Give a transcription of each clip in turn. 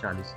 40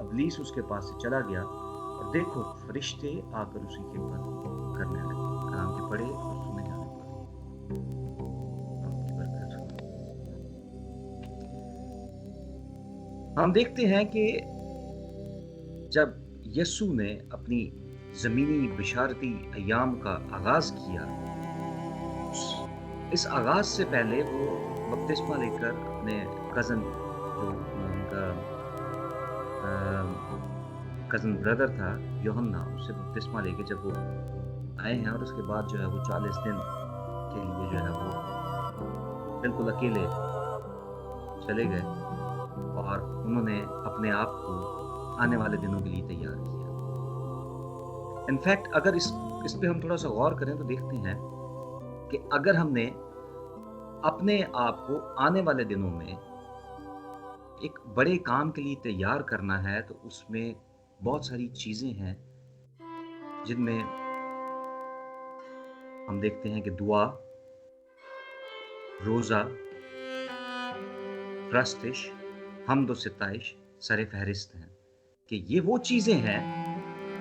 ابلیس اس کے پاس سے چلا گیا اور دیکھو فرشتے آ کر اسی کے اوپر کرنے لگے کلام کے پڑھے اور سنے جانے پڑے. آپ کی برکت ہو. ہم دیکھتے ہیں کہ جب یسوع نے اپنی زمینی بشارتی ایام کا آغاز کیا، اس آغاز سے پہلے وہ بپتسمہ لے کر اپنے کزن جو ان کا کزن بردر تھا یوحنا، اس سے بپتسمہ لے کے جب وہ آئے ہیں اور اس کے بعد جو ہے وہ 40 دن کے لیے جو ہے وہ بالکل اکیلے چلے گئے اور انہوں نے اپنے آپ کو آنے والے دنوں کے لیے تیار کیا. انفیکٹ اگر اس پہ ہم تھوڑا سا غور کریں تو دیکھتے ہیں کہ اگر ہم نے اپنے آپ کو آنے والے دنوں میں ایک بڑے کام کے لیے تیار کرنا ہے تو اس میں بہت ساری چیزیں ہیں جن میں ہم دیکھتے ہیں کہ دعا، روزہ، پرستش، حمد و ستائش سر فہرست ہیں کہ یہ وہ چیزیں ہیں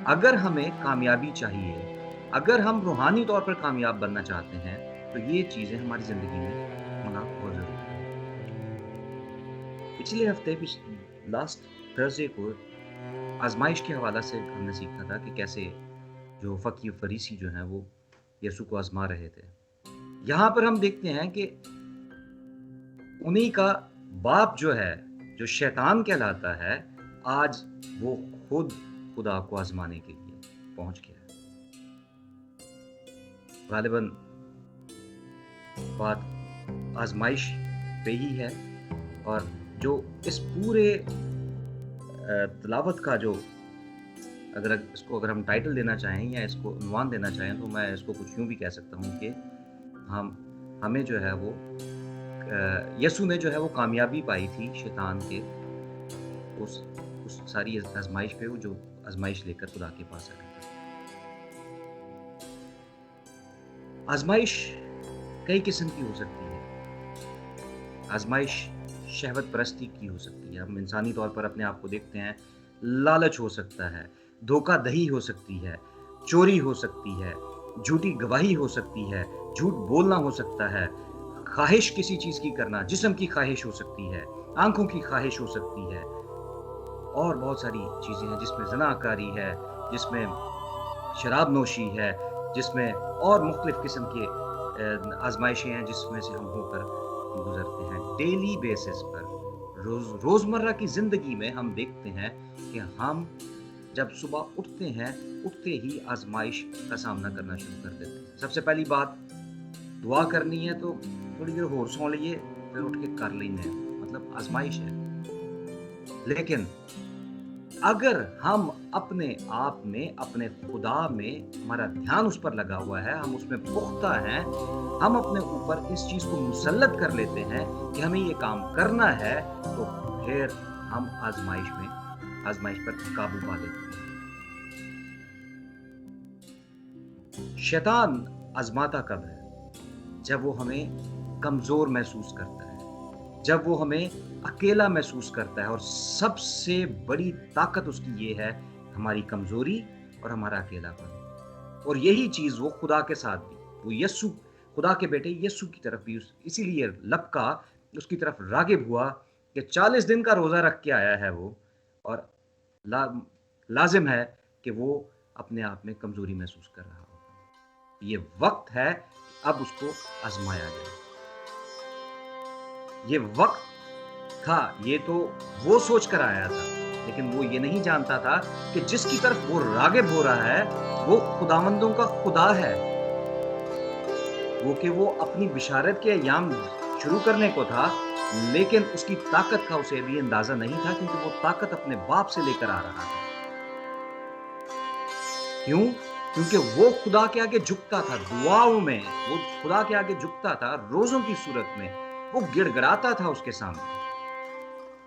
اگر ہمیں کامیابی چاہیے، اگر ہم روحانی طور پر کامیاب بننا چاہتے ہیں تو یہ چیزیں ہماری زندگی میں ہونا بہت ضروری ہے. پچھلے ہفتے لاسٹ تھرسڈے کو آزمائش کے حوالہ سے ہم نے سیکھا تھا کہ کیسے جو فقی و فریسی جو ہیں وہ یسوع کو آزما رہے تھے. یہاں پر ہم دیکھتے ہیں کہ انہی کا باپ جو ہے، جو شیطان کہلاتا ہے، آج وہ خود خدا کو آزمانے کے لیے پہنچ گیا ہے. غالباً بات آزمائش پہ ہی ہے، اور جو اس پورے تلاوت کا جو اگر ہم ٹائٹل دینا چاہیں یا اس کو عنوان دینا چاہیں تو میں اس کو کچھ یوں بھی کہہ سکتا ہوں کہ ہمیں جو ہے وہ یسوع نے جو ہے وہ کامیابی پائی تھی شیطان کے اس ساری آزمائش پہ، وہ جو آزمائش لے کر خدا کے پاس آ گیا. آزمائش کئی قسم کی ہو سکتی ہے. آزمائش شہوت پرستی کی ہو سکتی ہے. ہم انسانی طور پر اپنے آپ کو دیکھتے ہیں، لالچ ہو سکتا ہے، دھوکہ دہی ہو سکتی ہے، چوری ہو سکتی ہے، جھوٹی گواہی ہو سکتی ہے، جھوٹ بولنا ہو سکتا ہے، خواہش کسی چیز کی کرنا، جسم کی خواہش ہو سکتی ہے، آنکھوں کی خواہش ہو سکتی ہے، اور بہت ساری چیزیں ہیں جس میں زنا کاری ہے، جس میں شراب نوشی ہے، جس میں اور مختلف قسم کے آزمائشیں ہیں جس میں سے ہم ہو کر گزرتے ہیں ڈیلی بیسس پر. روزمرہ کی زندگی میں ہم دیکھتے ہیں کہ ہم جب صبح اٹھتے ہی آزمائش کا سامنا کرنا شروع کر دیتے ہیں. سب سے پہلی بات دعا کرنی ہے تو تھوڑی دیر اور سو لیے، پھر اٹھ کے کر لینے، مطلب آزمائش ہے. لیکن اگر ہم اپنے آپ میں، اپنے خدا میں، ہمارا دھیان اس پر لگا ہوا ہے، ہم اس میں پختہ ہیں، ہم اپنے اوپر اس چیز کو مسلط کر لیتے ہیں کہ ہمیں یہ کام کرنا ہے، تو پھر ہم آزمائش پر قابو پا لیتے ہیں. شیطان آزماتا کب ہے؟ جب وہ ہمیں کمزور محسوس کرتا ہے، جب وہ ہمیں اکیلا محسوس کرتا ہے، اور سب سے بڑی طاقت اس کی یہ ہے ہماری کمزوری اور ہمارا اکیلا پن. اور یہی چیز وہ خدا کے ساتھ بھی، وہ یسوع خدا کے بیٹے یسوع کی طرف بھی اسی لیے لبکا اس کی طرف راغب ہوا کہ 40 دن کا روزہ رکھ کے آیا ہے وہ، اور لازم ہے کہ وہ اپنے آپ میں کمزوری محسوس کر رہا ہو. یہ وقت ہے اب اس کو آزمایا جائے. یہ وقت تھا، یہ تو وہ سوچ کر آیا تھا، لیکن وہ یہ نہیں جانتا تھا کہ جس کی طرف وہ راغب ہو رہا ہے وہ خداوندوں کا خدا ہے. وہ کہ وہ اپنی بشارت کے ایام شروع کرنے کو تھا، لیکن اس کی طاقت کا اسے بھی اندازہ نہیں تھا، کیونکہ وہ طاقت اپنے باپ سے لے کر آ رہا تھا. کیوں؟ کیونکہ وہ خدا کے آگے جھکتا تھا، دعاؤں میں وہ خدا کے آگے جھکتا تھا، روزوں کی صورت میں وہ گڑ گڑاتا تھا اس کے سامنے.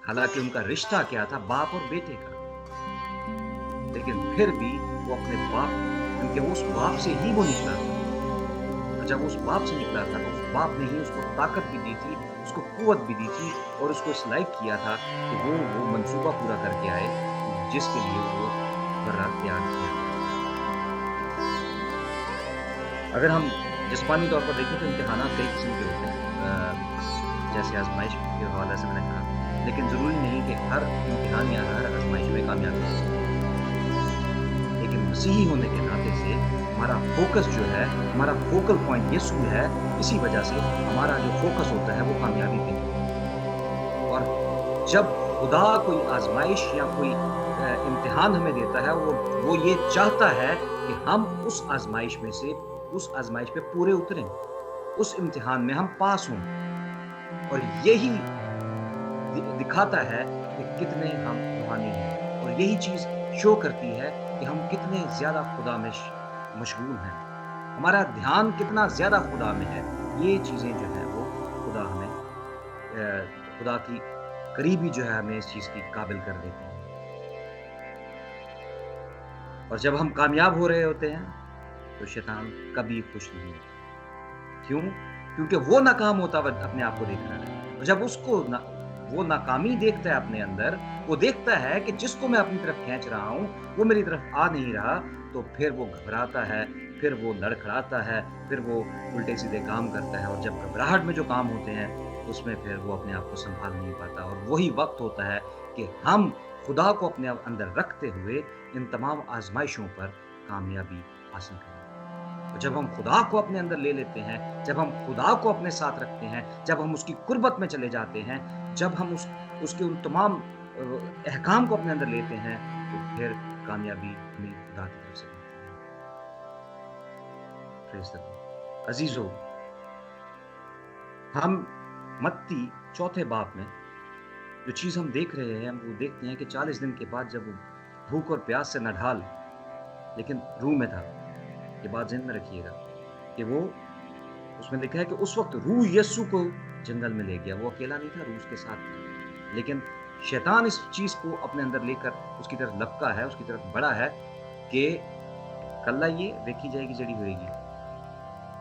حالانکہ ان کا رشتہ کیا تھا؟ باپ اور بیٹے کا. لیکن پھر بھی وہ اپنے باپ، کیونکہ اس باپ سے ہی وہ نکلا تھا، اور جب اس باپ سے نکلا تھا تو اس باپ نے ہی اس کو طاقت بھی دی تھی، اس کو قوت بھی دی تھی، اور اس کو اس لائق کیا تھا کہ وہ منصوبہ پورا کر کے آئے جس کے لیے وہ برات تیار کیا گیا۔ اگر ہم جسمانی طور پر دیکھیں تو امتحانات کئی قسم کے ہوتے ہیں، جیسے آزمائش کے حوالے سے میں نے کہا، لیکن ضروری نہیں کہ ہر امتحان یا ہر آزمائش میں کامیابی حاصل کریں۔ لیکن مسیحی ہونے کے ناطے سے ہمارا فوکس جو ہے، ہمارا فوکل پوائنٹ یسوع ہے، اسی وجہ سے ہمارا جو فوکس ہوتا ہے وہ کامیابی پہ ہے۔ اور جب خدا کوئی آزمائش یا کوئی امتحان ہمیں دیتا ہے، وہ یہ چاہتا ہے کہ ہم اس آزمائش میں سے اس آزمائش پہ پورے اتریں، اس امتحان میں ہم پاس ہوں، اور یہی دکھاتا ہے کہ کتنے ہم روحانی ہیں، اور یہی چیز شو کرتی ہے کہ ہم کتنے زیادہ خدا میں مشغول ہیں، ہمارا دھیان کتنا زیادہ خدا میں ہے۔ یہ چیزیں جو ہیں وہ خدا کی قریبی جو ہے ہمیں اس چیز کی قابل کر دیتی ہیں۔ اور جب ہم کامیاب ہو رہے ہوتے ہیں تو شیطان کبھی خوش نہیں ہوتا۔ کیوں؟ کیونکہ وہ ناکام ہوتا ہے اپنے آپ کو دیکھ رہا ہے، اور جب اس کو وہ ناکامی دیکھتا ہے اپنے اندر، وہ دیکھتا ہے کہ جس کو میں اپنی طرف کھینچ رہا ہوں وہ میری طرف آ نہیں رہا، تو پھر وہ گھبراتا ہے، پھر وہ لڑکھڑاتا ہے، پھر وہ الٹے سیدھے کام کرتا ہے، اور جب گھبراہٹ میں جو کام ہوتے ہیں اس میں پھر وہ اپنے آپ کو سنبھال نہیں پاتا، اور وہی وقت ہوتا ہے کہ ہم خدا کو اپنے اندر رکھتے ہوئے ان تمام آزمائشوں پر کامیابی حاصل کریں۔ جب ہم خدا کو اپنے اندر لے لیتے ہیں، جب ہم خدا کو اپنے ساتھ رکھتے ہیں، جب ہم اس کی قربت میں چلے جاتے ہیں، جب ہم اس کے ان تمام احکام کو اپنے اندر لیتے ہیں، تو پھر کامیابی ہمیں خدا کی طرف سے ملتی ہے۔ Praise the Lord۔ عزیزو، ہم متی 4 باب میں جو چیز ہم دیکھ رہے ہیں، ہم وہ دیکھتے ہیں کہ 40 دن کے بعد جب وہ بھوک اور پیاس سے نڈھال لیکن روح میں تھا، یہ بات ذہن میں رکھیے گا کہ وہ اس میں لکھا ہے کہ اس وقت روح یسوع کو جنگل میں لے گیا، وہ اکیلا نہیں تھا، روح اس کے ساتھ تھا، لیکن شیطان اس چیز کو اپنے اندر لے کر اس کی طرف لپکا ہے، اس کی طرف بڑا ہے کہ کلہ یہ دیکھی جائے گی جڑی ہوئے گی،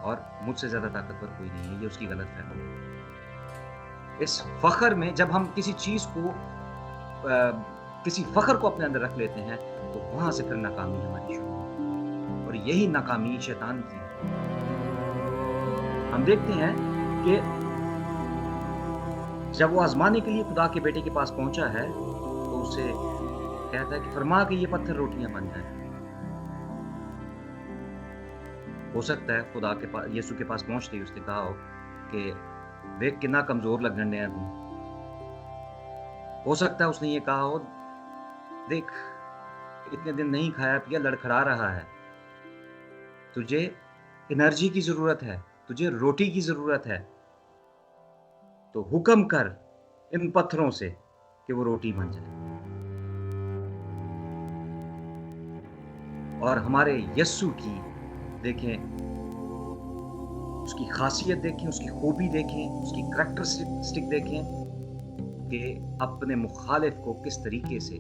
اور مجھ سے زیادہ طاقتور کوئی نہیں ہے، یہ اس کی غلط فہمی ہے۔ اس فخر میں جب ہم کسی چیز کو کسی فخر کو اپنے اندر رکھ لیتے ہیں تو وہاں سے پھر ناکامی ہماری شروع ہوتی ہے، اور یہی ناکامی شیطان کی ہے۔ ہم دیکھتے ہیں کہ جب وہ آزمانے کے لیے خدا کے بیٹے کے پاس پہنچا ہے تو اسے کہتا ہے کہ فرما کہ یہ پتھر روٹیاں بن جائیں۔ ہو سکتا ہے خدا کے پاس، یسوع کے پاس پہنچتے ہی اس نے کہا ہو کہ دیکھ کتنا کمزور لگن ڈیا تم۔ ہو سکتا ہے اس نے یہ کہا ہو دیکھ اتنے دن نہیں کھایا پیا، لڑکھڑا رہا ہے، تجھے انرجی کی ضرورت ہے، تجھے روٹی کی ضرورت ہے، تو حکم کر ان پتھروں سے کہ وہ روٹی بن جائے۔ اور ہمارے یسوع کی دیکھیں، اس کی خاصیت دیکھیں، اس کی خوبی دیکھیں، اس کی کریکٹرسٹک دیکھیں کہ اپنے مخالف کو کس طریقے سے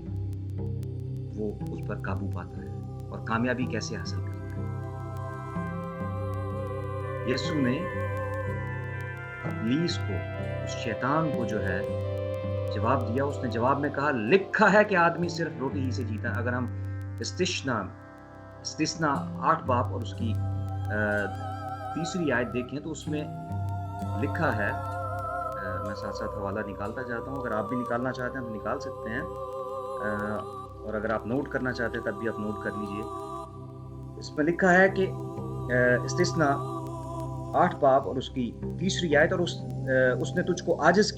وہ اس پر قابو پاتا ہے اور کامیابی کیسے حاصل کرتا ہے۔ یسوع نے ابلیس کو، اس شیطان کو جو ہے جواب دیا، اس نے جواب میں کہا لکھا ہے کہ آدمی صرف روٹی ہی سے جیتا ہے۔ اگر ہم استثنا 8 باب اور اس کی 3 آیت دیکھیں تو اس میں لکھا ہے، میں ساتھ ساتھ حوالہ نکالتا جاتا ہوں، اگر آپ بھی نکالنا چاہتے ہیں تو نکال سکتے ہیں، اور اگر آپ نوٹ کرنا چاہتے ہیں تب بھی آپ نوٹ کر لیجئے۔ اس میں لکھا ہے کہ استثنا 8 باب اور اس کی 3 آیت، اور اس نے تجھ کو عاجز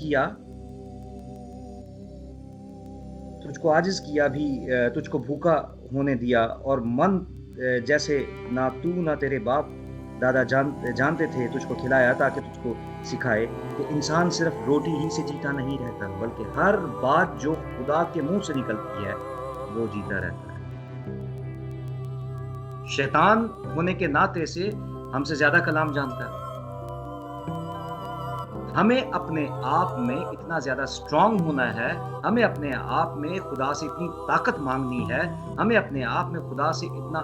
کیا بھی، تجھ کو بھوکا ہونے دیا، اور من جیسے نہ تو نہ تیرے باپ دادا جانتے تھے تجھ کو کھلایا، تاکہ تجھ کو سکھائے کہ انسان صرف روٹی ہی سے جیتا نہیں رہتا بلکہ ہر بات جو خدا کے منہ سے نکلتی ہے وہ جیتا رہتا ہے۔ شیطان ہونے کے ناطے سے ہم سے زیادہ کلام جانتا ہے۔ ہمیں اپنے آپ میں اتنا زیادہ سٹرونگ ہونا ہے، ہمیں اپنے آپ میں خدا سے اتنی طاقت مانگنی ہے، ہمیں اپنے آپ میں خدا سے اتنا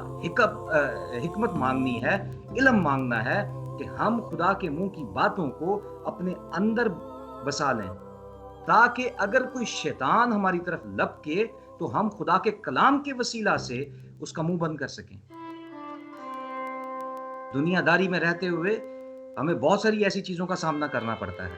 حکمت مانگنی ہے، علم مانگنا ہے کہ ہم خدا کے منہ کی باتوں کو اپنے اندر بسا لیں، تاکہ اگر کوئی شیطان ہماری طرف لپکے تو ہم خدا کے کلام کے وسیلہ سے اس کا منہ بند کر سکیں۔ دنیا داری میں رہتے ہوئے ہمیں بہت ساری ایسی چیزوں کا سامنا کرنا پڑتا ہے،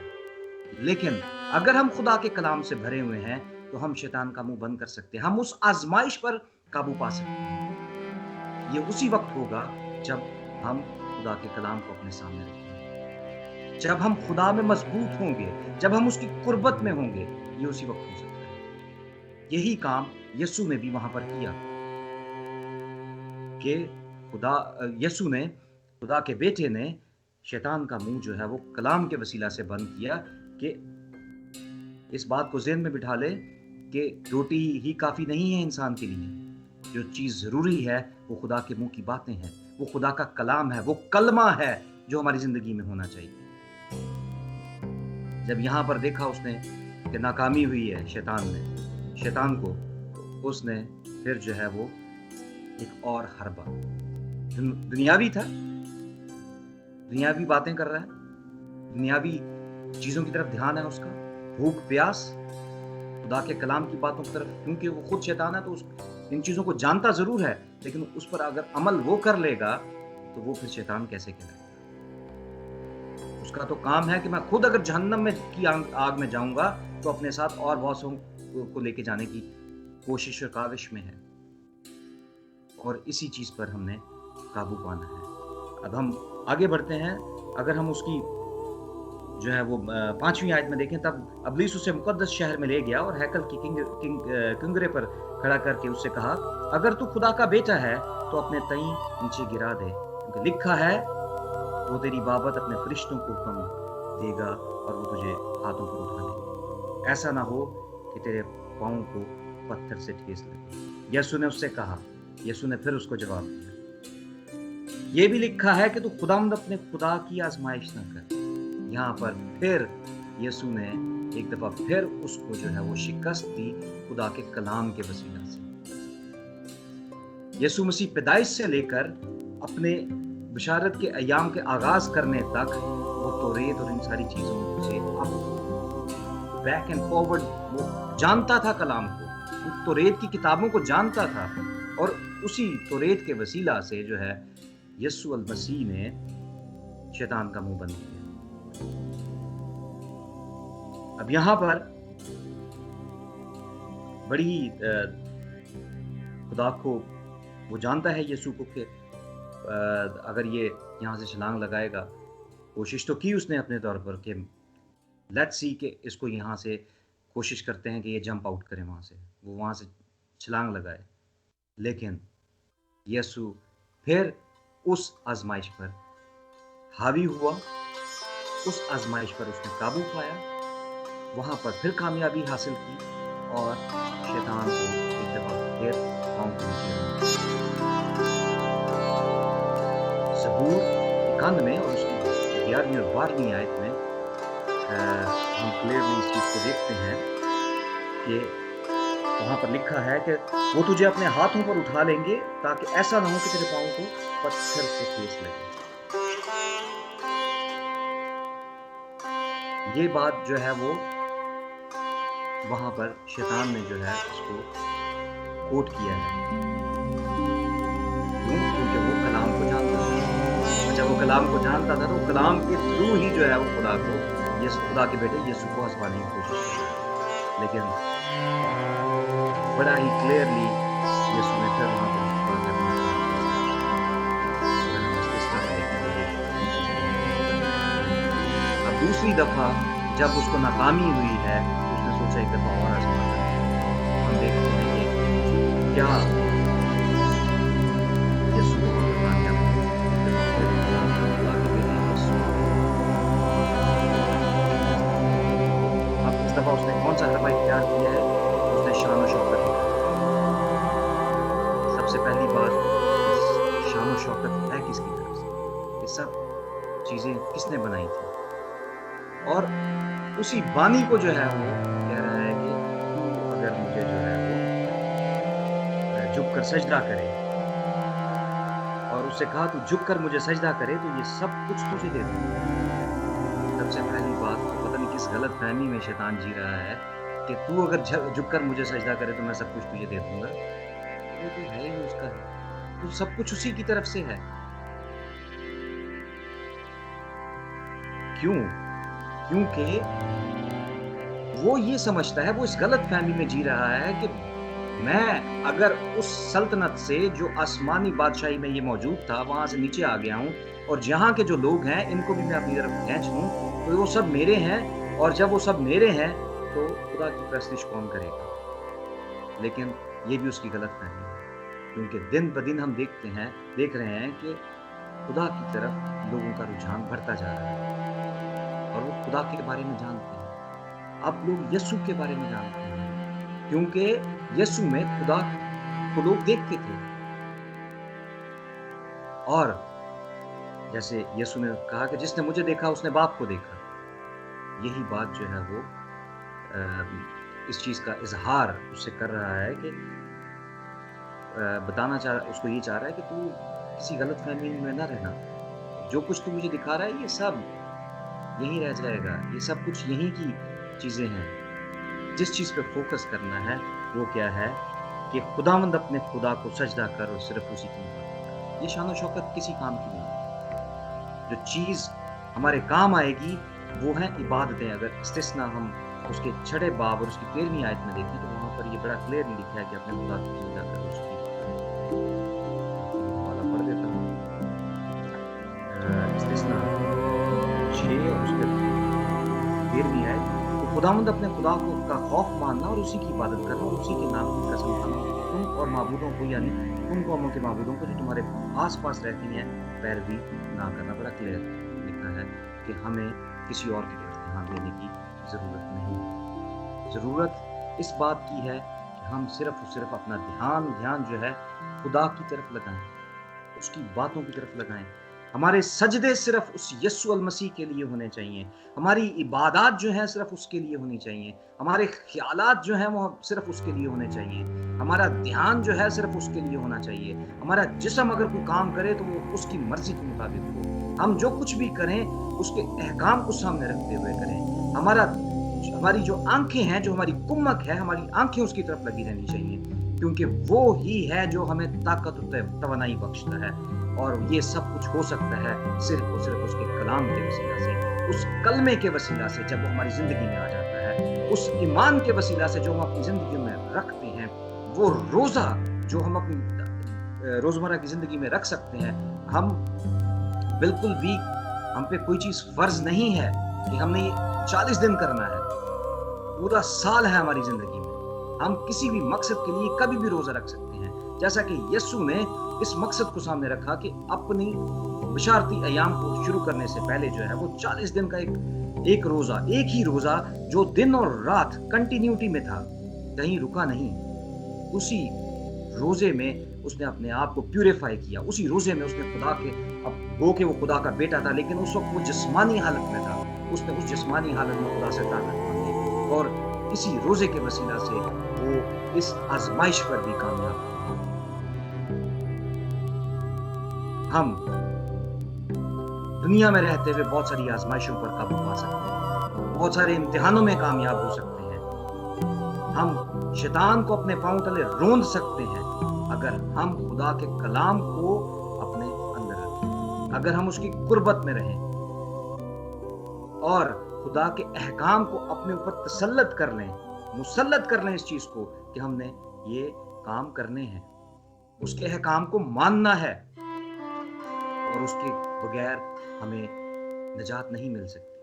لیکن اگر ہم خدا کے کلام سے بھرے ہوئے ہیں تو ہم شیطان کا منہ بند کر سکتے ہیں، ہم اس آزمائش پر قابو پا سکتے ہیں۔ یہ اسی وقت ہوگا جب ہم خدا کے کلام کو اپنے سامنے رکھیں گے، جب ہم خدا میں مضبوط ہوں گے، جب ہم اس کی قربت میں ہوں گے، یہ اسی وقت ہو سکتا ہے۔ یہی کام یسوع نے بھی وہاں پر کیا کہ یسوع نے، خدا کے بیٹے نے شیطان کا منہ جو ہے وہ کلام کے وسیلہ سے بند کیا کہ اس بات کو ذہن میں بٹھا لے کہ روٹی ہی کافی نہیں ہے انسان کے لیے، جو چیز ضروری ہے وہ خدا کے منہ کی باتیں ہیں، وہ خدا کا کلام ہے، وہ کلمہ ہے جو ہماری زندگی میں ہونا چاہیے۔ جب یہاں پر دیکھا اس نے کہ ناکامی ہوئی ہے شیطان کو، تو اس نے پھر جو ہے وہ ایک اور حربہ دنیاوی تھا، دنیاوی باتیں کر رہا ہے، دنیاوی چیزوں کی طرف دھیان ہے اس کا، بھوک پیاس خدا کے کلام کی باتوں کی طرف، کیونکہ وہ خود شیطان ہے تو ان چیزوں کو جانتا ضرور ہے، لیکن اس پر اگر عمل وہ کر لے گا تو وہ پھر شیطان کیسے کہلائے گا؟ اس کا تو کام ہے کہ میں خود اگر جہنم میں کی آگ میں جاؤں گا تو اپنے ساتھ اور بہت سو کو لے کے جانے کی کوشش اور کاوش میں ہے، اور اسی چیز پر ہم نے قابو پانا ہے۔ اب ہم آگے بڑھتے ہیں۔ اگر ہم اس کی جو ہے وہ 5ویں آیت میں دیکھیں، تب ابلیس اسے مقدس شہر میں لے گیا اور ہیکل کی کنگرے پر کھڑا کر کے اس سے کہا، اگر تو خدا کا بیٹا ہے تو اپنے تئیں نیچے گرا دے، کیونکہ لکھا ہے وہ تیری بابت اپنے فرشتوں کو حکم دے گا اور وہ تجھے ہاتھوں پر اٹھا لیں گے، ایسا نہ ہو کہ تیرے پاؤں کو پتھر سے ٹھیس لگے۔ یسوع نے اس سے کہا، یسوع نے پھر اس کو جواب دیا، یہ بھی لکھا ہے کہ تو خداوند اپنے خدا کی آزمائش نہ کر۔ یہاں پر پھر یسوع نے ایک دفعہ پھر اس کو جو ہے وہ شکست دی خدا کے کلام کے وسیلہ سے۔ یسوع مسیح پیدائش سے لے کر اپنے بشارت کے ایام کے آغاز کرنے تک وہ توریت اور ان ساری چیزوں سے بیک اینڈ فارورڈ وہ جانتا تھا کلام کو، توریت کی کتابوں کو جانتا تھا، اور اسی توریت کے وسیلہ سے جو ہے یسوع المسیح نے شیطان کا منہ بند کیا۔ اب یہاں پر بڑی خدا کو وہ جانتا ہے یسوع کو کہ اگر یہ یہاں سے چھلانگ لگائے گا، کوشش تو کی اس نے اپنے طور پر کہ لیٹ سی کہ اس کو یہاں سے کوشش کرتے ہیں کہ یہ جمپ آؤٹ کرے، وہاں سے چھلانگ لگائے، لیکن یسوع پھر اس آزمائش پر حاوی ہوا، اس آزمائش پر اس نے قابو پایا، وہاں پر پھر کامیابی حاصل کی اور شیطان کو ایک دفعہ پھر پاؤں کے نیچے رکھ دیا۔ زبور 91 میں اور اس کی 11ویں اور 12ویں آیت میں ہم کلیئرلی اس چیز کو دیکھتے ہیں کہ وہاں پر لکھا ہے کہ وہ تجھے اپنے ہاتھوں پر اٹھا لیں گے تاکہ ایسا نہ ہو کہ تیرے پاؤں کو پتھر سے ٹھیس لگے۔ یہ بات جو ہے وہ وہاں پر شیطان نے جو ہے اس کو کوٹ کیا ہے، کیونکہ وہ کلام کو جانتا تھا، جب وہ کلام کو جانتا تھا تو وہ کلام کے تھرو ہی جو ہے وہ خدا کے بیٹے یسوع کو آزمانے کی کوشش کی، لیکن بڑا ہی کلیئرلی یسوع نے پھر وہاں پر اب دوسری دفعہ جب اس کو ناکامی ہوئی ہے اس نے سوچا ایک دفعہ اور آزما کر ہم دیکھتے ہیں کہ کیا یسوع کو کامیاب اب اس دفعہ اس نے کون سا حربہ اختیار کیا ہے؟ اس نے شان و شوکت دکھائی۔ سب سے پہلی بات، شان و شوکت ہے کس کی طرف سے؟ یہ سب چیزیں کس نے بنائی تھی؟ اور اسی بانی کو جو ہے وہ کہہ رہا ہے کہ تو اگر مجھے جو ہے وہ جھک کر سجدہ کرے، اور اس سے کہا تو جھک کر مجھے سجدہ کرے تو یہ سب کچھ تجھے دے دوں۔ سب سے پہلی بات، پتہ نہیں کس غلط فہمی میں شیطان جی رہا ہے کہ تو اگر جھک کر مجھے سجدہ کرے تو میں سب کچھ تجھے دے دوں گا. وہ تو ہے ہی اس کا ہے، تو سب کچھ اسی کی طرف سے ہے. کیوں؟ کیونکہ وہ یہ سمجھتا ہے، وہ اس غلط فہمی میں جی رہا ہے کہ میں اگر اس سلطنت سے جو آسمانی بادشاہی میں یہ موجود تھا وہاں سے نیچے آ گیا ہوں، اور جہاں کے جو لوگ ہیں ان کو بھی میں اپنی طرف کھینچ لوں تو وہ سب میرے ہیں، اور جب وہ سب میرے ہیں تو خدا کی پرستش کون کرے گا؟ لیکن یہ بھی اس کی غلط فہمی ہے، کیونکہ دن بدن ہم دیکھ رہے ہیں کہ خدا کی طرف لوگوں کا رجحان بڑھتا جا رہا ہے، اور وہ خدا کے بارے میں جانتے ہیں. اب لوگ یسوع کے بارے میں جانتے ہیں، کیونکہ یسوع میں خدا کو لوگ دیکھتے تھے. اور جیسے یسوع نے کہا کہ جس نے مجھے دیکھا اس نے باپ کو دیکھا. یہی بات جو ہے وہ اس چیز کا اظہار اس سے کر رہا ہے کہ بتانا اس کو یہ چاہ رہا ہے کہ تو کسی غلط فہمی میں نہ رہنا. جو کچھ تو مجھے دکھا رہا ہے یہ سب یہیں رہ جائے گا، یہ سب کچھ یہیں کی چیزیں ہیں. جس چیز پہ فوکس کرنا ہے وہ کیا ہے کہ خداوند اپنے خدا کو سجدہ کر اور صرف اسی کی عبادت کر. یہ شان و شوکت کسی کام کی نہیں. جو چیز ہمارے کام آئے گی وہ ہیں عبادتیں. اگر استثنا ہم اس کے 6 باب اور اس کی 13ویں آیت میں دیکھیں تو وہاں پر یہ بڑا کلیئرلی لکھا ہے کہ اپنے خدا کی سجدہ کر اس کی حوالہ پڑھ دیتا ہوں. استثنا 6 اور اس کے 13ویں آیت. خداوند اپنے خدا کا خوف ماننا اور اسی کی عبادت کرنا اور اسی کے نام کی قسم کھانا. تم اور معبودوں کو یعنی ان قوموں کے معبودوں کو جو تمہارے آس پاس رہتی ہیں پیروی نہ کرنا. بڑا کلیئر لکھا ہے کہ ہمیں کسی اور کی طرف دھیان دینے کی ضرورت نہیں. ضرورت اس بات کی ہے کہ ہم صرف اپنا دھیان جو ہے خدا کی طرف لگائیں، اس کی باتوں کی طرف لگائیں. ہمارے سجدے صرف اس یسوع المسیح کے لیے ہونے چاہیے. ہماری عبادات جو ہیں صرف اس کے لیے ہونی چاہیے. ہمارے خیالات جو ہیں وہ صرف اس کے لیے ہونے چاہیے. ہمارا دھیان جو ہے صرف اس کے لیے ہونا چاہیے. ہمارا جسم اگر کوئی کام کرے تو وہ اس کی مرضی کے مطابق ہو. ہم جو کچھ بھی کریں اس کے احکام کو سامنے رکھتے ہوئے کریں. ہماری جو آنکھیں ہیں، جو ہماری کمک ہے، ہماری آنکھیں اس کی طرف لگی رہنی چاہیے، کیونکہ وہ ہی ہے جو ہمیں طاقت و توانائی بخشتا ہے. اور یہ سب کچھ ہو سکتا ہے صرف اور صرف اس کے کلام کے وسیلہ سے، اس کلمے کے وسیلہ سے جب وہ ہماری زندگی میں آ جاتا ہے، اس ایمان کے وسیلہ سے جو ہم اپنی زندگی میں رکھتے ہیں. وہ روزہ جو ہم اپنی روزمرہ کی زندگی میں رکھ سکتے ہیں. ہم بالکل بھی ہم پہ کوئی چیز فرض نہیں ہے کہ ہم نے یہ 40 دن کرنا ہے. پورا سال ہے ہماری زندگی میں. ہم کسی بھی مقصد کے لیے کبھی بھی روزہ رکھ سکتے ہیں، جیسا کہ یسوع نے اس مقصد کو سامنے رکھا کہ اپنی بشارتی ایام کو شروع کرنے سے پہلے جو ہے وہ 40 دن کا ایک روزہ، ایک ہی روزہ جو دن اور رات کنٹینیوٹی میں تھا، کہیں رکا نہیں. اسی روزے میں اس نے اپنے آپ کو پیوریفائی کیا. اسی روزے میں اس نے خدا کے، اب گو کہ وہ خدا کا بیٹا تھا لیکن اس وقت وہ جسمانی حالت میں تھا. اس نے اس جسمانی حالت میں خدا سے طاقت مانگی اور اسی روزے کے وسیلہ سے وہ اس آزمائش پر بھی کامیاب ہوا. ہم دنیا میں رہتے ہوئے بہت ساری آزمائشوں پر قابو پا سکتے ہیں، بہت سارے امتحانوں میں کامیاب ہو سکتے ہیں. ہم شیطان کو اپنے پاؤں تلے روند سکتے ہیں اگر ہم خدا کے کلام کو اپنے اندر رکھیں، اگر ہم اس کی قربت میں رہیں اور خدا کے احکام کو اپنے اوپر تسلط کر لیں، مسلط کر لیں اس چیز کو کہ ہم نے یہ کام کرنے ہیں، اس کے احکام کو ماننا ہے، اور اس کے بغیر ہمیں نجات نہیں مل سکتی.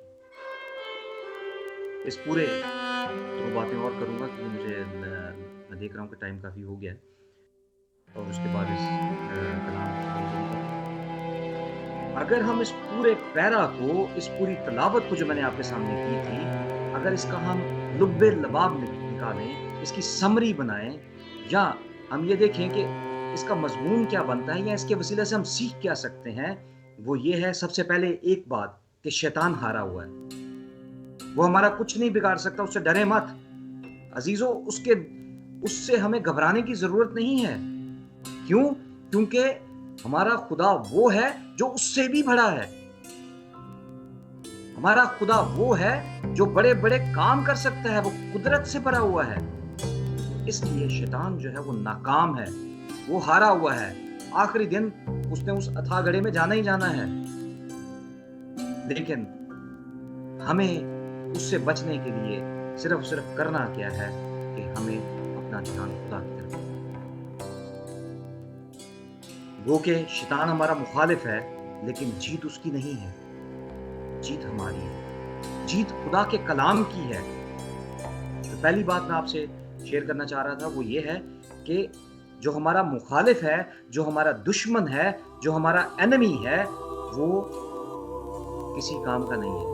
اس پورے 2 باتیں اور کروں گا کیونکہ مجھے میں دیکھ رہا ہوں کہ ٹائم کافی ہو گیا ہے، اور اس کے بعد اس کلام اگر ہم اس پورے پیرا کو، اس پوری تلاوت کو جو میں نے آپ کے سامنے کی تھی، اگر اس کا ہم لب لباب نکالیں، اس کی سمری بنائیں، یا ہم یہ دیکھیں کہ اس کا مضمون کیا بنتا ہے یا اس کے وسیلے سے ہم سیکھ کیا سکتے ہیں، وہ یہ ہے سب سے پہلے ایک بات کہ شیطان ہارا ہوا ہے. وہ ہمارا کچھ نہیں بگاڑ سکتا. اس سے ڈرے مت عزیزو. اس سے ہمیں گھبرانے کی ضرورت نہیں ہے. کیوں؟ کیونکہ ہمارا خدا وہ ہے جو اس سے بھی بڑا ہے. ہمارا خدا وہ ہے جو بڑے بڑے کام کر سکتا ہے، وہ قدرت سے بھرا ہوا ہے۔ اس لیے شیطان جو ہے وہ ناکام ہے، وہ ہارا ہوا ہے۔ آخری دن اس نے اس اتھا گڑھے میں جانا ہی جانا ہے، لیکن ہمیں اس سے بچنے کے لیے صرف کرنا کیا ہے کہ ہمیں اپنا دھیان خدا کی طرف دیں۔ گو کہ شیطان ہمارا مخالف ہے، لیکن جیت اس کی نہیں ہے، جیت ہماری ہے، جیت خدا کے کلام کی ہے۔ تو پہلی بات میں آپ سے شیئر کرنا چاہ رہا تھا وہ یہ ہے کہ جو ہمارا مخالف ہے، جو ہمارا دشمن ہے، جو ہمارا انیمی ہے، وہ کسی کام کا نہیں ہے۔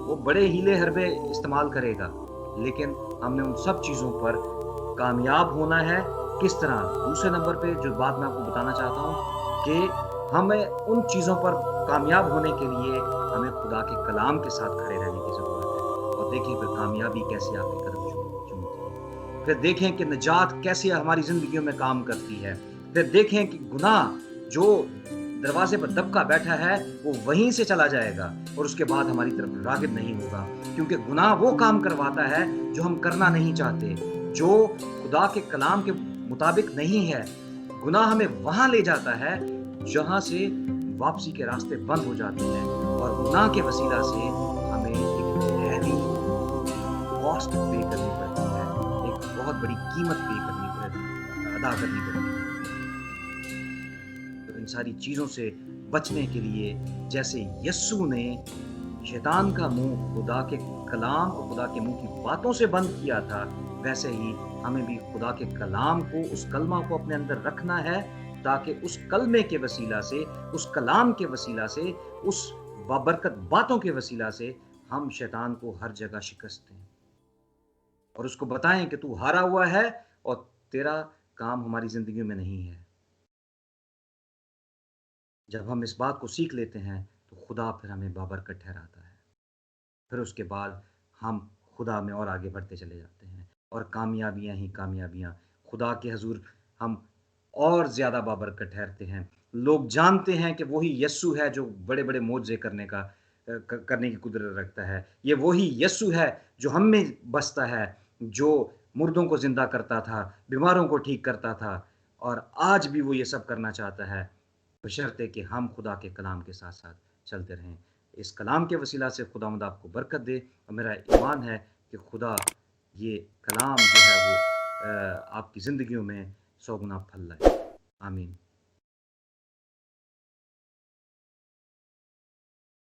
وہ بڑے ہیلے حربے استعمال کرے گا، لیکن ہم نے ان سب چیزوں پر کامیاب ہونا ہے۔ کس طرح؟ دوسرے نمبر پہ جو بات میں آپ کو بتانا چاہتا ہوں کہ ہمیں ان چیزوں پر کامیاب ہونے کے لیے ہمیں خدا کے کلام کے ساتھ کھڑے رہنے کی ضرورت ہے۔ اور دیکھیں پھر کامیابی کیسے آپ کے قدم چومتی ہے، پھر دیکھیں کہ نجات کیسے ہماری زندگیوں میں کام کرتی ہے، پھر دیکھیں کہ گناہ جو دروازے پر دبکا بیٹھا ہے وہ وہیں سے چلا جائے گا اور اس کے بعد ہماری طرف راغب نہیں ہوگا، کیونکہ گناہ وہ کام کرواتا ہے جو ہم کرنا نہیں چاہتے، جو خدا کے کلام کے مطابق نہیں ہے۔ گناہ ہمیں وہاں لے جاتا ہے جہاں سے واپسی کے راستے بند ہو جاتے ہیں، اور گناہ کے وسیلہ سے ہمیں ایک ہیوی کاسٹ پے کرنی پڑتی ہے، ایک بہت بڑی قیمت ادا کرنی پڑتی ہے۔ تو ان ساری چیزوں سے بچنے کے لیے جیسے یسوع نے شیطان کا منہ خدا کے کلام اور خدا کے منہ کی باتوں سے بند کیا تھا، ویسے ہی ہمیں بھی خدا کے کلام کو، اس کلمہ کو اپنے اندر رکھنا ہے، تاکہ اس کلمے کے وسیلہ سے، اس کلام کے وسیلہ سے، اس بابرکت باتوں کے وسیلہ سے ہم شیطان کو ہر جگہ شکست دیں اور اس کو بتائیں کہ تو ہارا ہوا ہے اور تیرا کام ہماری زندگیوں میں نہیں ہے۔ جب ہم اس بات کو سیکھ لیتے ہیں تو خدا پھر ہمیں بابرکت ٹھہراتا ہے، پھر اس کے بعد ہم خدا میں اور آگے بڑھتے چلے جاتے ہیں، اور کامیابیاں ہی کامیابیاں خدا کے حضور ہم اور زیادہ بابرکت ٹھہرتے ہیں۔ لوگ جانتے ہیں کہ وہی یسوع ہے جو بڑے بڑے معجزے کرنے کی قدرت رکھتا ہے، یہ وہی یسوع ہے جو ہم میں بستا ہے، جو مردوں کو زندہ کرتا تھا، بیماروں کو ٹھیک کرتا تھا، اور آج بھی وہ یہ سب کرنا چاہتا ہے، بشرطے کہ ہم خدا کے کلام کے ساتھ ساتھ چلتے رہیں۔ اس کلام کے وسیلہ سے خداوند آپ کو برکت دے، اور میرا ایمان ہے کہ خدا یہ کلام جو ہے وہ آپ کی زندگیوں میں 100 گنا پھل لائے۔ آمین۔